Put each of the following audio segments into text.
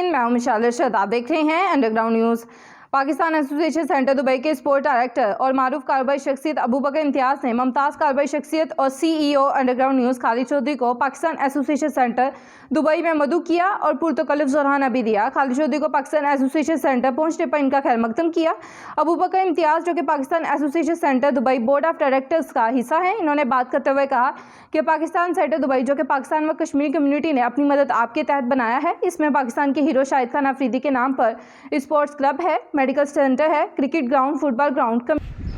मैं हूं मिशाल अरशद। आप देख रहे हैं underground news. Pakistan association centre Dubai के स्पोर्ट डायरेक्टर और मारूफ कारोबारी शख्सियत अबू बकर इम्तियाज़ ने मुमताज़ कारोबारी शख्सियत और CEO underground news Khalid Chaudhary को पाकिस्तान एसोसिएशन सेंटर दुबई में मदऊ किया और पुरतकल्लुफ़ ज़ोराना भी दिया। खालिद चौधरी को पाकिस्तान एसोसिएशन सेंटर पहुंचने पर इनका खैर मकदम किया। अबू बकर इम्तियाज़, जो कि Pakistan association centre Dubai board of directors का हिस्सा है, इन्होंने बात करते हुए कहा कि पाकिस्तान सेंटर दुबई, जो कि पाकिस्तान व कश्मीर कम्युनिटी ने अपनी मदद आपके तहत बनाया है, इसमें पाकिस्तान के हीरो शाहिद खान अफरीदी के नाम पर स्पोर्ट्स क्लब है, मेडिकल सेंटर है, क्रिकेट ग्राउंड, फुटबॉल ग्राउंड।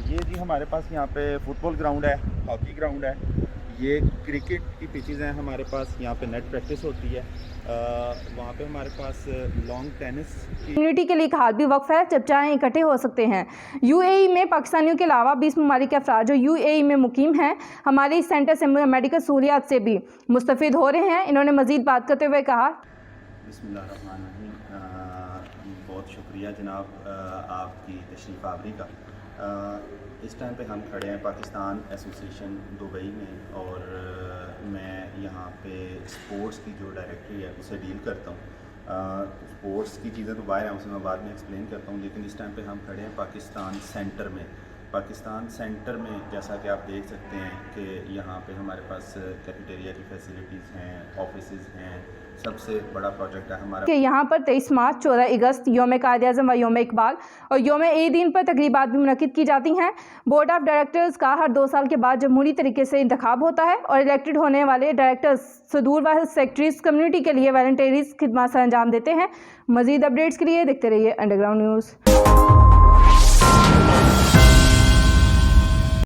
ये जी हमारे पास यहाँ पे फुटबॉल ग्राउंड है, हॉकी ग्राउंड है, ये क्रिकेट की पिचेज़ हैं हमारे पास, यहाँ पे नेट प्रैक्टिस होती है, वहाँ पे हमारे पास लॉन्ग टेनिस कम्युनिटी के लिए एक हाल भी वक्फ है जब चाहें इकट्ठे हो सकते हैं। UAE में पाकिस्तानियों के अलावा 20 ममालिक के अफराद जो UAE में मुकीम हैं हमारे इस सेंटर से मेडिकल सहूलियात से भी मुस्तफ़िद हो रहे हैं। इन्होंने मज़ीद बात करते हुए कहा, बिस्मिल्लाहिर्रहमानिर्रहीम, बहुत शुक्रिया जनाब आपकी तशरीफ़ आवरी का। इस टाइम पे हम खड़े हैं पाकिस्तान एसोसिएशन दुबई में और मैं यहाँ पे स्पोर्ट्स की जो डायरेक्टरी है उसे डील करता हूँ। स्पोर्ट्स की चीज़ें तो बाहर हैं, उसे मैं बाद में एक्सप्लेन करता हूँ, लेकिन इस टाइम पे हम खड़े हैं पाकिस्तान सेंटर में। पाकिस्तान सेंटर में जैसा कि आप देख सकते हैं कि यहाँ पे हमारे पास कैफेटेरिया की फैसिलिटीज़ हैं, ऑफिसेज़ हैं, सबसे बड़ा प्रोजेक्ट है हमारा कि यहाँ पर 23 मार्च, 14 अगस्त योम कायद-ए-आज़म व योम इकबाल और योम ए-दीन पर तकरीबात भी मुनक़िद की जाती हैं। बोर्ड ऑफ डायरेक्टर्स का हर 2 साल के बाद जमहूरी तरीके से इंतखाब होता है और इलेक्टेड होने वाले डायरेक्टर्स सदूर व सेक्रेटरीज कम्युनिटी के लिए वॉलंटियर्स खिदमत अंजाम देते हैं। मज़ीद अपडेट्स के लिए देखते रहिए अंडरग्राउंड न्यूज़।